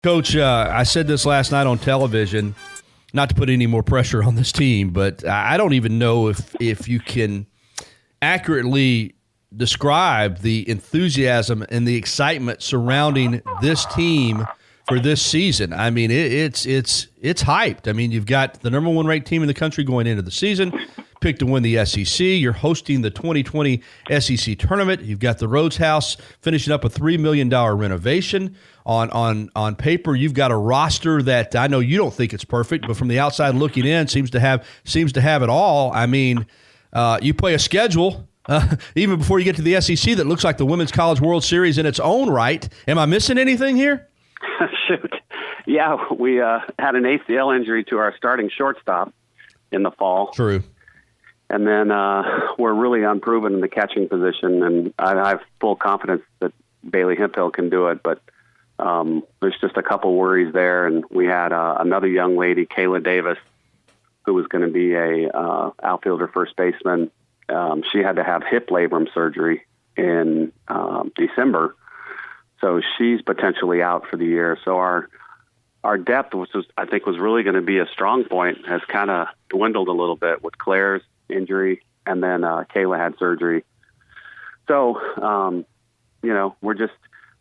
Coach, I said this last night on television, not to put any more pressure on this team, but I don't even know if you can accurately describe the enthusiasm and the excitement surrounding this team for this season. I mean, it's hyped. I mean, you've got the number one ranked team in the country going into the season, picked to win the SEC. You're hosting the 2020 SEC tournament. You've got the Rhoads House finishing up a $3 million renovation. On paper, you've got a roster that I know you don't think it's perfect, but from the outside looking in, seems to have it all. I mean, you play a schedule even before you get to the SEC that looks like the Women's College World Series in its own right. Am I missing anything here? Shoot. Yeah, we had an ACL injury to our starting shortstop in the fall. True. And then we're really unproven in the catching position, and I have full confidence that Bailey Hemphill can do it, but there's just a couple worries there. And we had another young lady, Kayla Davis, who was going to be a outfielder first baseman. She had to have hip labrum surgery in December, so she's potentially out for the year. So our depth, which I think was really going to be a strong point, has kind of dwindled a little bit with Claire's injury, and then Kayla had surgery. So, we're just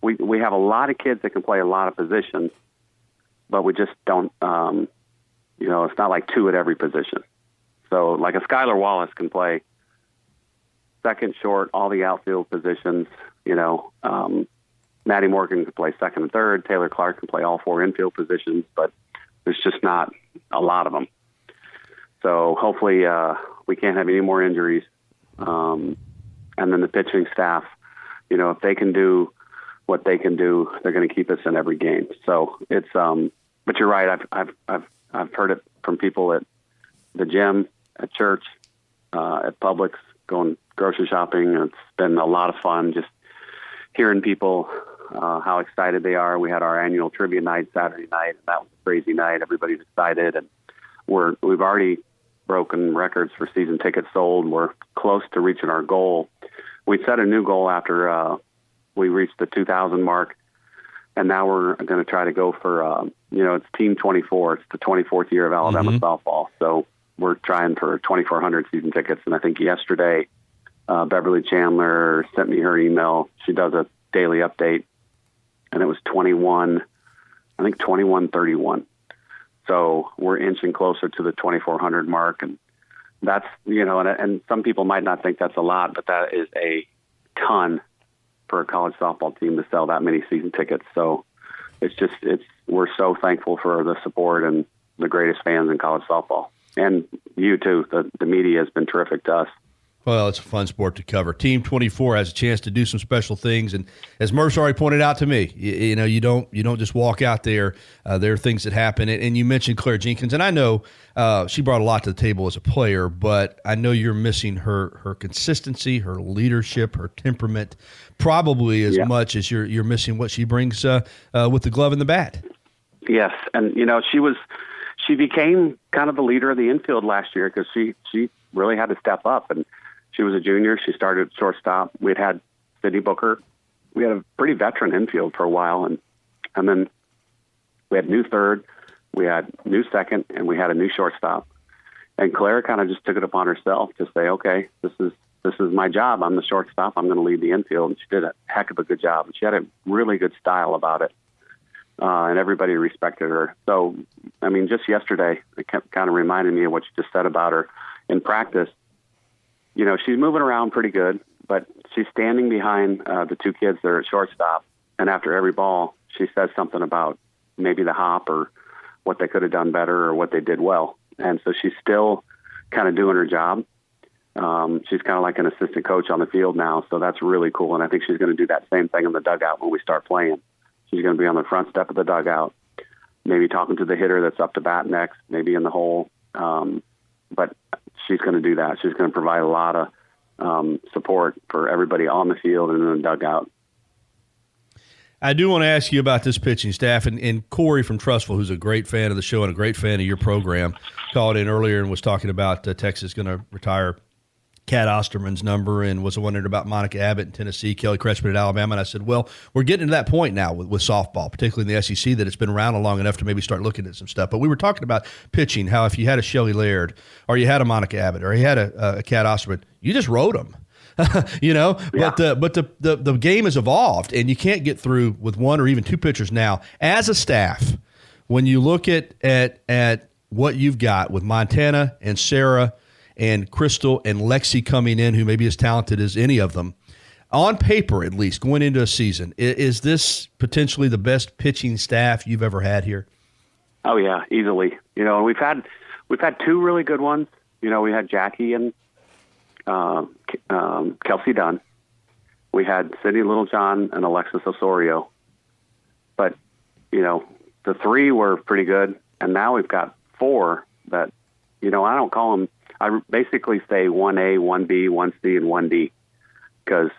we have a lot of kids that can play a lot of positions, but we just don't. It's not like two at every position. So, like a Skylar Wallace can play second, short, all the outfield positions. Maddie Morgan can play second and third. Taylor Clark can play all four infield positions, but there's just not a lot of them. So hopefully we can't have any more injuries. And then the pitching staff, if they can do what they can do, they're going to keep us in every game. So it's, but you're right. I've heard it from people at the gym, at church, at Publix, going grocery shopping. It's been a lot of fun just hearing people how excited they are. We had our annual trivia night Saturday night, and that was a crazy night. Everybody's excited, and we've already broken records for season tickets sold. We're close to reaching our goal. We set a new goal after we reached the 2,000 mark, and now we're going to try to go for, it's Team 24. It's the 24th year of Alabama softball, so we're trying for 2,400 season tickets. And I think yesterday, Beverly Chandler sent me her email. She does a daily update, and it was 2131. So we're inching closer to the 2,400 mark, and that's, and some people might not think that's a lot, but that is a ton for a college softball team to sell that many season tickets. So we're so thankful for the support and the greatest fans in college softball. And you too, the media has been terrific to us. Well, it's a fun sport to cover. Team 24 has a chance to do some special things, and as Murph's already pointed out to me, you don't just walk out there. There are things that happen, and you mentioned Claire Jenkins, and I know she brought a lot to the table as a player, but I know you're missing her consistency, her leadership, her temperament, probably as much as you're missing what she brings with the glove and the bat. Yes, and she became kind of the leader of the infield last year because she really had to step up, and she was a junior. She started at shortstop. We had Sydney Booker. We had a pretty veteran infield for a while, and then we had new third, we had new second, and we had a new shortstop. And Claire kind of just took it upon herself to say, okay, this is my job. I'm the shortstop. I'm going to lead the infield. And she did a heck of a good job. And she had a really good style about it, and everybody respected her. So, I mean, just yesterday, it kept kind of reminding me of what you just said about her in practice. She's moving around pretty good, but she's standing behind the two kids that are at shortstop, and after every ball, she says something about maybe the hop or what they could have done better or what they did well. And so she's still kind of doing her job. She's kind of like an assistant coach on the field now, so that's really cool, and I think she's going to do that same thing in the dugout when we start playing. She's going to be on the front step of the dugout, maybe talking to the hitter that's up to bat next, maybe in the hole, but she's going to do that. She's going to provide a lot of support for everybody on the field and in the dugout. I do want to ask you about this pitching staff, and Corey from Trussville, who's a great fan of the show and a great fan of your program, called in earlier and was talking about Texas going to retire Kat Osterman's number and was wondering about Monica Abbott in Tennessee, Kelly Crespin at Alabama. And I said, well, we're getting to that point now with softball, particularly in the SEC, that it's been around long enough to maybe start looking at some stuff. But we were talking about pitching, how if you had a Shelley Laird or you had a Monica Abbott or you had a Kat Osterman, you just rode them. Yeah. But the game has evolved, and you can't get through with one or even two pitchers now. As a staff, when you look at what you've got with Montana and Sarah and Crystal and Lexi coming in, who may be as talented as any of them, on paper at least, going into a season, is this potentially the best pitching staff you've ever had here? Oh yeah, easily. We've had two really good ones. We had Jackie and Kelsey Dunn. We had Sydney Littlejohn and Alexis Osorio. But the three were pretty good, and now we've got four that I don't call them. I basically say 1A, 1B, 1C, and 1D, because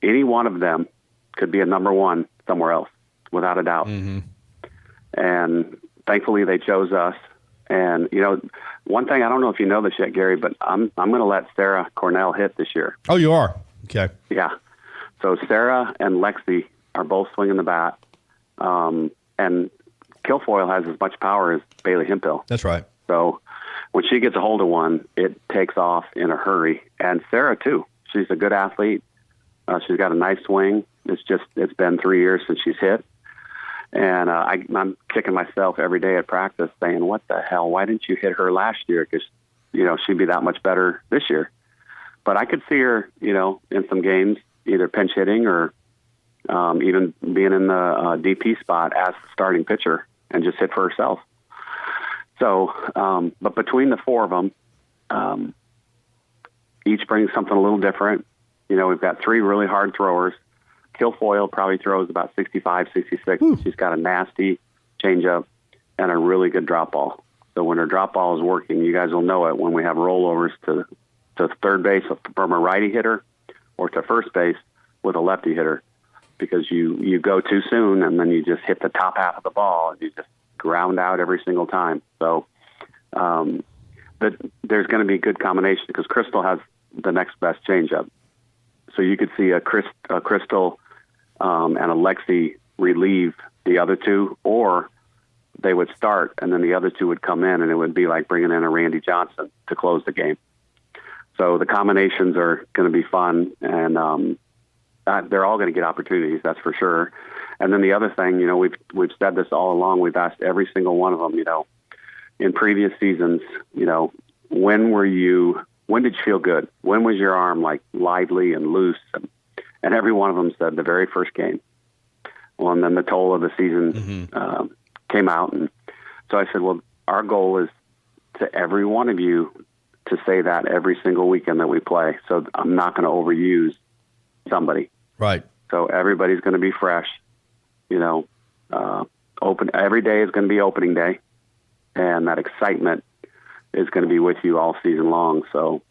any one of them could be a number one somewhere else, without a doubt. Mm-hmm. And thankfully, they chose us. And one thing, I don't know if you know this yet, Gary, but I'm going to let Sarah Cornell hit this year. Oh, you are? Okay. Yeah. So Sarah and Lexi are both swinging the bat, and Kilfoyle has as much power as Bailey Hemphill. That's right. So when she gets a hold of one, it takes off in a hurry. And Sarah, too. She's a good athlete. She's got a nice swing. It's been 3 years since she's hit. And I'm kicking myself every day at practice saying, what the hell? Why didn't you hit her last year? Because, she'd be that much better this year. But I could see her, in some games, either pinch hitting or even being in the DP spot as the starting pitcher and just hit for herself. So, but between the four of them, each brings something a little different. We've got three really hard throwers. Kilfoyle probably throws about 65, 66. Ooh. She's got a nasty changeup and a really good drop ball. So when her drop ball is working, you guys will know it when we have rollovers to third base from a righty hitter or to first base with a lefty hitter, because you go too soon and then you just hit the top half of the ball and you just ground out every single time. So but there's going to be a good combination because Crystal has the next best changeup. So you could see a Crystal and a Lexi relieve the other two, or they would start and then the other two would come in, and it would be like bringing in a Randy Johnson to close the game. So the combinations are going to be fun, and they're all going to get opportunities, that's for sure. And then the other thing, we've said this all along. We've asked every single one of them, in previous seasons, when did you feel good? When was your arm like lively and loose? And every one of them said the very first game. Well, and then the toll of the season came out. And so I said, well, our goal is to every one of you to say that every single weekend that we play. So I'm not going to overuse somebody. Right. So everybody's going to be fresh. Open every day is going to be opening day, and that excitement is going to be with you all season long. So,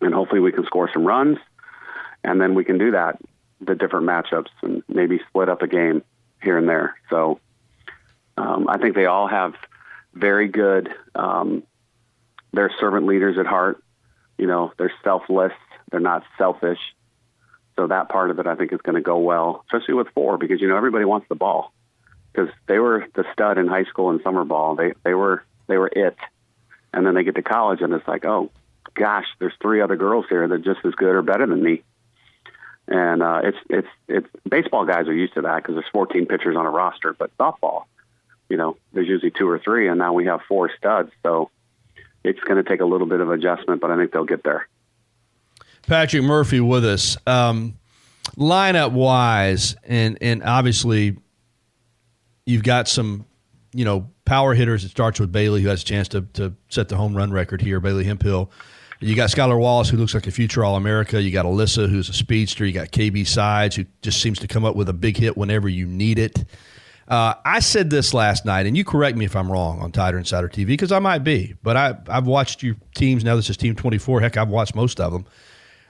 and hopefully we can score some runs, and then we can do that, the different matchups, and maybe split up a game here and there. So I think they all have very good, they're servant leaders at heart. They're selfless. They're not selfish. So that part of it, I think, is going to go well, especially with four, because, everybody wants the ball, because they were the stud in high school and summer ball. They were it. And then they get to college and it's like, oh gosh, there's three other girls here that are just as good or better than me. And it's baseball guys are used to that because there's 14 pitchers on a roster, but softball, there's usually two or three, and now we have four studs. So it's going to take a little bit of adjustment, but I think they'll get there. Patrick Murphy with us. Lineup wise, and obviously you've got some, power hitters. It starts with Bailey, who has a chance to set the home run record here, Bailey Hemphill. You got Skylar Wallace, who looks like a future All-America. You got Alyssa, who's a speedster. You got KB Sides, who just seems to come up with a big hit whenever you need it. I said this last night, and you correct me if I'm wrong on Tider Insider TV, because I might be. But I've watched your teams. Now this is Team 24. Heck, I've watched most of them.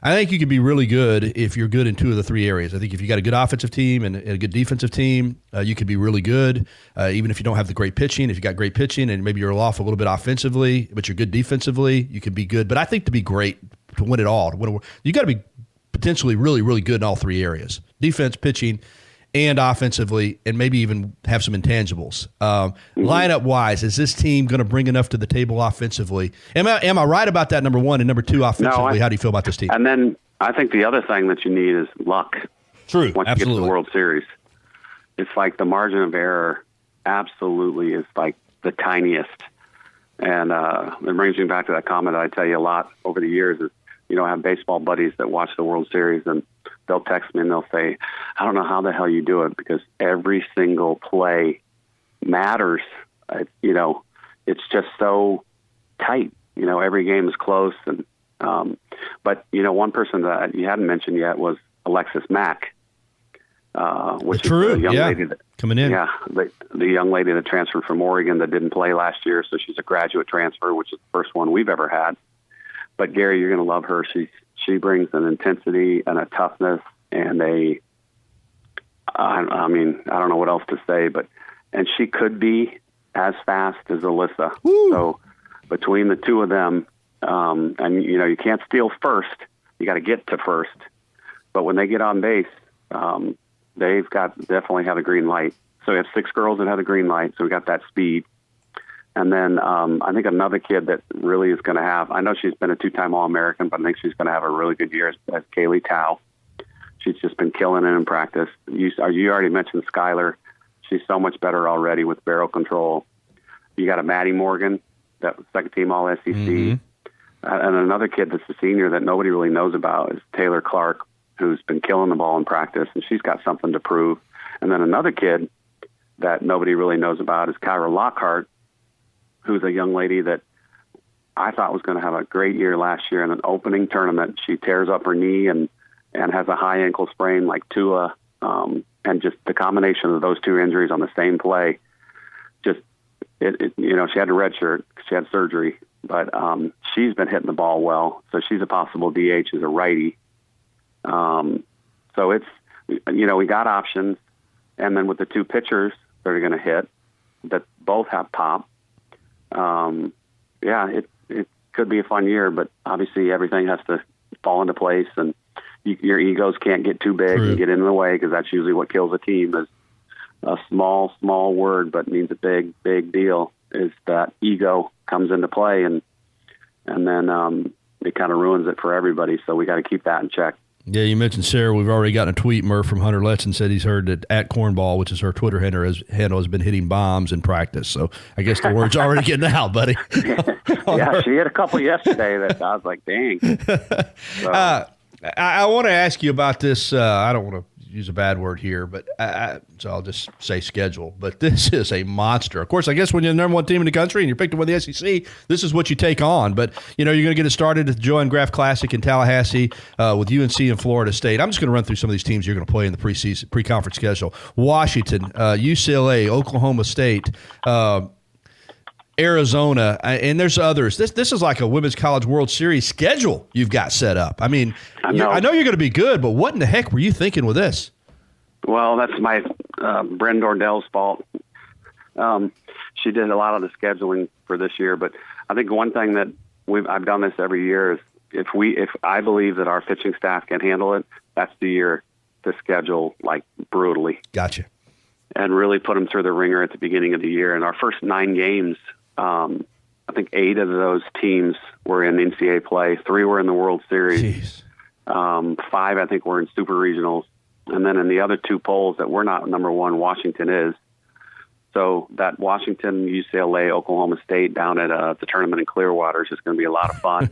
I think you can be really good if you're good in two of the three areas. I think if you got a good offensive team and a good defensive team, you could be really good, even if you don't have the great pitching. If you got great pitching and maybe you're off a little bit offensively, but you're good defensively, you can be good. But I think to be great, to win it all. You got to be potentially really, really good in all three areas: defense, pitching, and offensively, and maybe even have some intangibles. Lineup wise, is this team going to bring enough to the table offensively? Am I right about that? Number one, and number two, offensively, how do you feel about this team? And then I think the other thing that you need is luck. True, once absolutely. you get to the World Series, it's like the margin of error absolutely is like the tiniest. And it brings me back to that comment I tell you a lot over the years is, I have baseball buddies that watch the World Series, and they'll text me and they'll say, I don't know how the hell you do it, because every single play matters. It's just so tight. Every game is close. And but one person that you hadn't mentioned yet was Alexis Mack, which is the young lady that coming in. Yeah, the young lady that transferred from Oregon that didn't play last year, so she's a graduate transfer, which is the first one we've ever had. But Gary, you're going to love her. She brings an intensity and a toughness and I don't know what else to say, and she could be as fast as Alyssa. Woo. So between the two of them, and you can't steal first. You got to get to first. But when they get on base, they've definitely have a green light. So we have 6 girls that have a green light. So we got that speed. And then I think another kid that really is going to have, I know she's been a 2-time All-American, but I think she's going to have a really good year as Kaylee Tao. She's just been killing it in practice. You already mentioned Skylar. She's so much better already with barrel control. You got a Maddie Morgan, that was second-team All-SEC. Mm-hmm. And another kid that's a senior that nobody really knows about is Taylor Clark, who's been killing the ball in practice, and she's got something to prove. And then another kid that nobody really knows about is Kyra Lockhart, who's a young lady that I thought was going to have a great year last year in an opening tournament. She tears up her knee and has a high ankle sprain like Tua, and just the combination of those two injuries on the same play, she had a red shirt, she had surgery, but she's been hitting the ball well, so she's a possible DH as a righty. So it's, we got options, and then with the 2 pitchers that are going to hit that both have pop, it could be a fun year, but obviously everything has to fall into place, and your egos can't get too big and get in the way, because that's usually what kills a team. Is a small word, but means a big, big deal, is that ego comes into play, and then it kind of ruins it for everybody. So we got to keep that in check. Yeah, you mentioned Sarah. We've already gotten a tweet. Murph from Hunter Letson said he's heard that at Cornball, which is her Twitter handle, has been hitting bombs in practice. So I guess the word's already getting out, buddy. Yeah, she hit a couple yesterday that I was like, dang. So. I want to ask you about this. I don't want to use a bad word here, but so I'll just say schedule. But this is a monster. Of course, I guess when you're the number 1 team in the country and you're picked to win the SEC, this is what you take on. But, you're going to get it started at the Joanne Graff Classic in Tallahassee with UNC and Florida State. I'm just going to run through some of these teams you're going to play in the preseason, pre-conference schedule. Washington, UCLA, Oklahoma State, Arizona, and there's others. This is like a Women's College World Series schedule you've got set up. I mean, I know you're going to be good, but what in the heck were you thinking with this? Well, that's my Bren Dordell's fault. She did a lot of the scheduling for this year, but I think one thing that I've done this every year is if I believe that our pitching staff can handle it, that's the year to schedule like brutally. Gotcha. And really put them through the ringer at the beginning of the year. And our first 9 games, I think 8 of those teams were in NCAA play. 3 were in the World Series. 5, I think, were in Super Regionals. And then in the other 2 polls that we're not number 1, Washington is. So that Washington, UCLA, Oklahoma State down at the tournament in Clearwater is just going to be a lot of fun.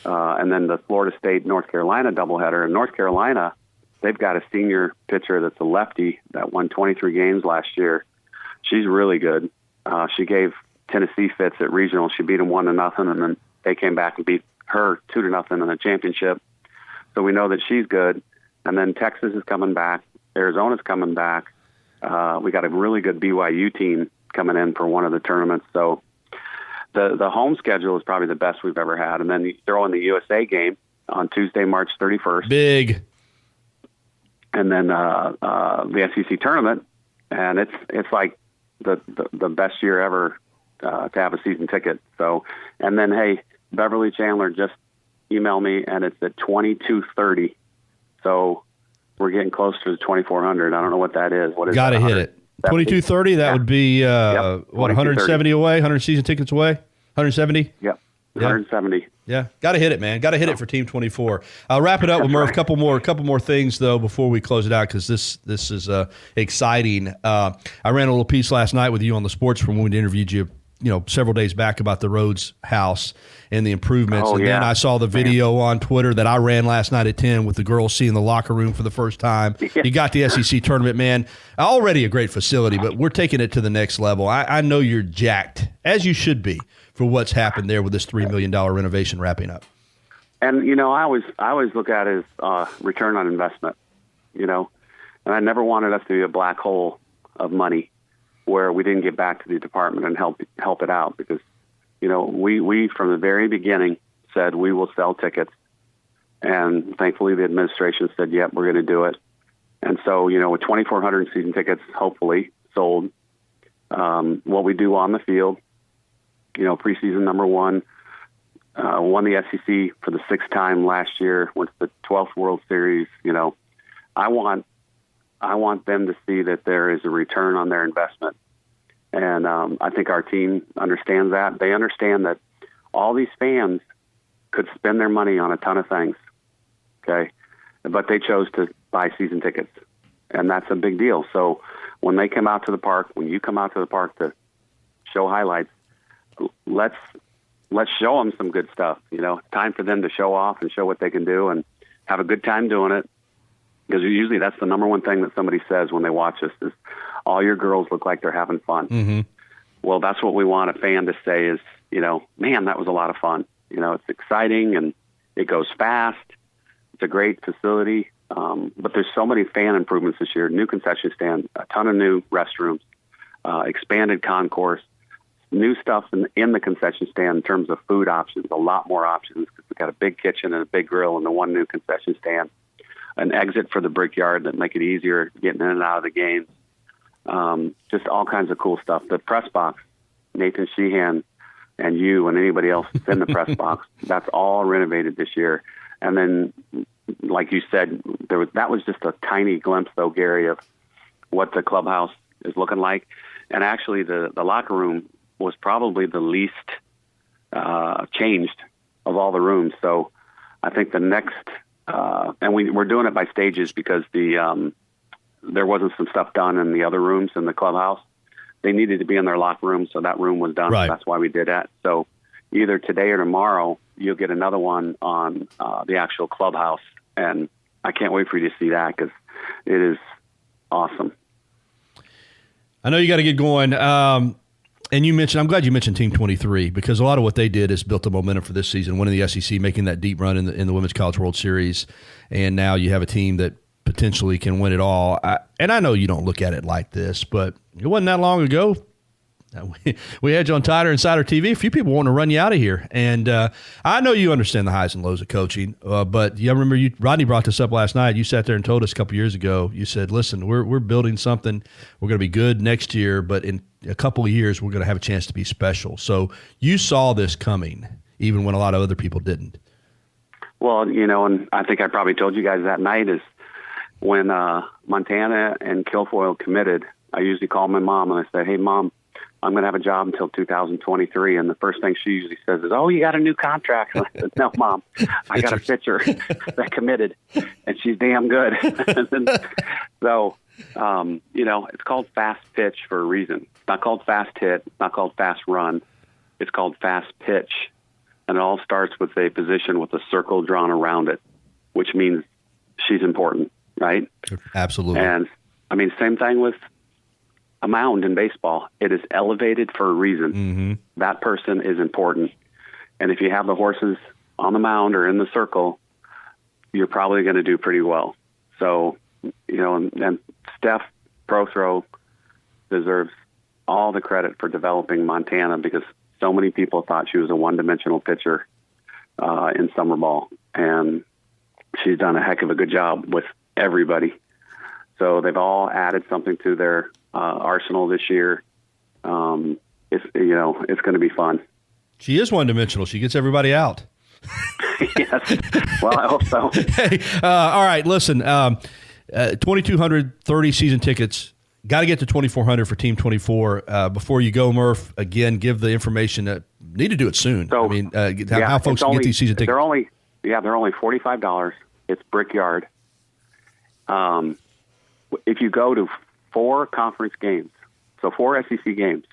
And then the Florida State, North Carolina doubleheader. In North Carolina, they've got a senior pitcher that's a lefty that won 23 games last year. She's really good. She gave Tennessee fits at regional. She beat them 1-0, and then they came back and beat her 2-0 in the championship. So we know that she's good. And then Texas is coming back. Arizona's coming back. We got a really good BYU team coming in for one of the tournaments. So the home schedule is probably the best we've ever had. And then you throw in the USA game on Tuesday, March 31st. Big. And then the SEC tournament, and it's like the best year ever to have a season ticket. So, and then hey, Beverly Chandler just email me, and it's at 2230. So we're getting close to the 2400. I don't know what that is. What is Got to hit it. 2230. That would be what, 170 away, 100 season tickets away, 170. Yep. 170. Yeah, got to hit it, man. Got to hit it for Team 24. I'll wrap it up with Murph. A couple more things though before we close it out, because this is exciting. I ran a little piece last night with you on the Sports Room when we interviewed you, several days back about the Rhoads house and the improvements. Then I saw the video on Twitter that I ran last night at 10 with the girls seeing the locker room for the first time. You got the SEC tournament, man. Already a great facility, but we're taking it to the next level. I know you're jacked, as you should be, for what's happened there with this $3 million renovation wrapping up. And, I always look at it as return on investment, and I never wanted us to be a black hole of money where we didn't get back to the department and help it out, because, we from the very beginning said we will sell tickets. And thankfully the administration said, yep, we're going to do it. And so, with 2,400 season tickets, hopefully sold, what we do on the field, preseason number one, won the SEC for the 6th time last year, went to the 12th World Series. I want them to see that there is a return on their investment. And I think our team understands that. They understand that all these fans could spend their money on a ton of things, okay? But they chose to buy season tickets, and that's a big deal. So when they come out to the park, when you come out to the park to show highlights, let's show them some good stuff. Time for them to show off and show what they can do and have a good time doing it. Because usually that's the number one thing that somebody says when they watch us is, all your girls look like they're having fun. Mm-hmm. Well, that's what we want a fan to say is, man, that was a lot of fun. It's exciting and it goes fast. It's a great facility. But there's so many fan improvements this year. New concession stand, a ton of new restrooms, expanded concourse, new stuff in the concession stand in terms of food options, a lot more options. We've got a big kitchen and a big grill in the one new concession stand, an exit for the Brickyard that make it easier getting in and out of the games. Just all kinds of cool stuff. The press box, Nathan Sheehan and you and anybody else that's in the press box, that's all renovated this year. And then, like you said, that was just a tiny glimpse, though, Gary, of what the clubhouse is looking like. And actually, the locker room was probably the least changed of all the rooms. So I think the next, and we're doing it by stages because there wasn't some stuff done in the other rooms in the clubhouse. They needed to be in their locker room, so that room was done. Right. So that's why we did that. So either today or tomorrow, you'll get another one on the actual clubhouse. And I can't wait for you to see that because it is awesome. I know you got to get going. And I'm glad you mentioned Team 23 because a lot of what they did is built the momentum for this season, winning the SEC, making that deep run in the Women's College World Series. And now you have a team that potentially can win it all. And I know you don't look at it like this, but it wasn't that long ago. We had you on Tider and Cider TV. A few people want to run you out of here. And I know you understand the highs and lows of coaching, but I remember Rodney brought this up last night. You sat there and told us a couple years ago, you said, listen, we're building something. We're going to be good next year, but in a couple of years, we're going to have a chance to be special. So you saw this coming, even when a lot of other people didn't. Well, and I think I probably told you guys that night is when Montana and Kilfoyle committed, I usually call my mom and I say, hey, Mom, I'm going to have a job until 2023. And the first thing she usually says is, oh, you got a new contract. And I said, no, Mom, I got a pitcher that committed, and she's damn good. So, it's called fast pitch for a reason. It's not called fast hit. It's not called fast run. It's called fast pitch. And it all starts with a position with a circle drawn around it, which means she's important, right? Absolutely. And, same thing with a mound in baseball. It is elevated for a reason. Mm-hmm. That person is important. And if you have the horses on the mound or in the circle, you're probably going to do pretty well. So, and Steph Prothrow deserves all the credit for developing Montana because so many people thought she was a one-dimensional pitcher in summer ball. And she's done a heck of a good job with everybody. So they've all added something to their arsenal this year. It's going to be fun. She is one-dimensional. She gets everybody out. Yes. Well, I hope so. Hey, all right, listen, 2,230 season tickets. Got to get to 2,400 for Team 24. Before you go, Murph, again, give the information. Need to do it soon. So, I mean, how folks can get these season tickets. They're only $45. It's Brickyard. If you go to 4 conference games, so 4 SEC games,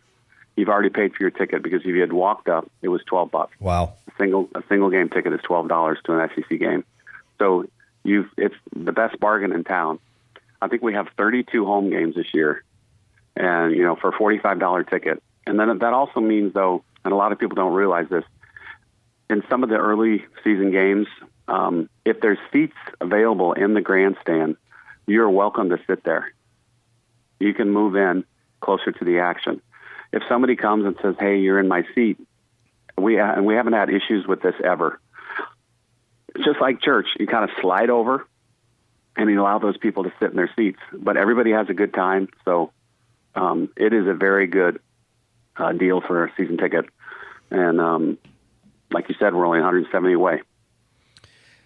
you've already paid for your ticket, because if you had walked up, it was $12. Wow. A single game ticket is $12 to an SEC game. So it's the best bargain in town. I think we have 32 home games this year, and for a $45 ticket. And then that also means, though, and a lot of people don't realize this, in some of the early season games, if there's seats available in the grandstand, you're welcome to sit there. You can move in closer to the action. If somebody comes and says, "Hey, you're in my seat," we haven't had issues with this ever. It's just like church. You kind of slide over, and you allow those people to sit in their seats. But everybody has a good time, so it is a very good deal for a season ticket. And like you said, we're only 170 away.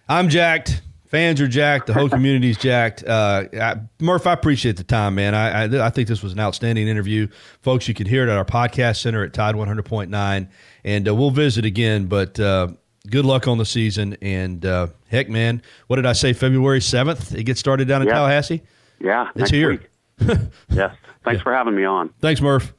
I'm jacked. Fans are jacked. The whole community's jacked. Murph, I appreciate the time, man. I think this was an outstanding interview. Folks, you can hear it at our podcast center at Tide 100.9, and we'll visit again. But good luck on the season. And, heck, man, what did I say, February 7th? It gets started down in Tallahassee? Yeah, it's here. Week. Yes. Thanks for having me on. Thanks, Murph.